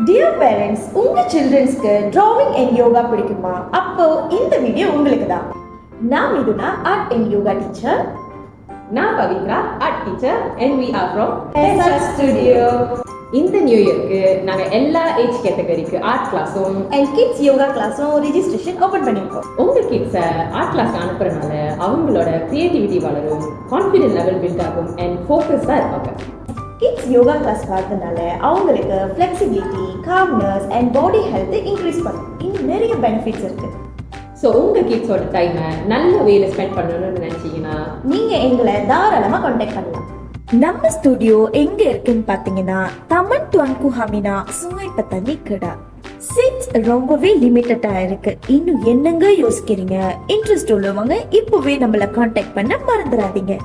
Dear parents, உங்க childrensக்கு drawing and yoga பிடிக்குமா? அப்போ இந்த வீடியோ உங்களுக்கு தான். நான் Mithuna art and yoga teacher. நான் Pavithra art teacher and we are from SR Studio. இந்த நியூ இயர்க்கு நாங்க எல்லா ஏஜ் கேட்டகரிக்கு ஆர்ட் கிளாஸும் and kids yoga classம் ரெஜிஸ்ட்ரேஷன் ஓபன் பண்ணிருக்கோம். உங்க கிட்ஸை ஆர்ட் கிளாஸ் அனுப்புறதுனால அவங்களோட கிரியேட்டிவிட்டி வளரும், கான்ஃபிடென்ட் லெவல் பில்ட் ஆகும் அண்ட் ஃபோக்கஸ்டாக இருப்பாங்க. கிட்ஸ் யோகா கிளாஸ் வரதுனால அவங்களுக்கு flexibility, calmness and body health increase பண்ணும். இன்னும் நிறைய பெனிஃபிட்ஸ் இருக்கு. ஸோ உங்கள் கிட்ஸோட டைமை நல்ல வேல ஸ்பெண்ட் பண்ணணும்னு நினச்சிங்கன்னா நீங்கள் எங்களை தாராளமாக கான்டாக்ட் பண்ணலாம். நம்ம ஸ்டுடியோ எங்க இருக்குன்னு பார்த்தீங்கன்னா தமன் துவன்கு ஹமினா சுங்கைப்பத்தனி கடா. சீட்ஸ் ரொம்பவே லிமிட்டடா இருக்கு. இன்னும் என்னங்க யோசிக்கிறீங்க? இன்ட்ரெஸ்ட் உள்ளவங்க இப்பவே நம்மளை கான்டாக்ட் பண்ண மறந்துடாதீங்க.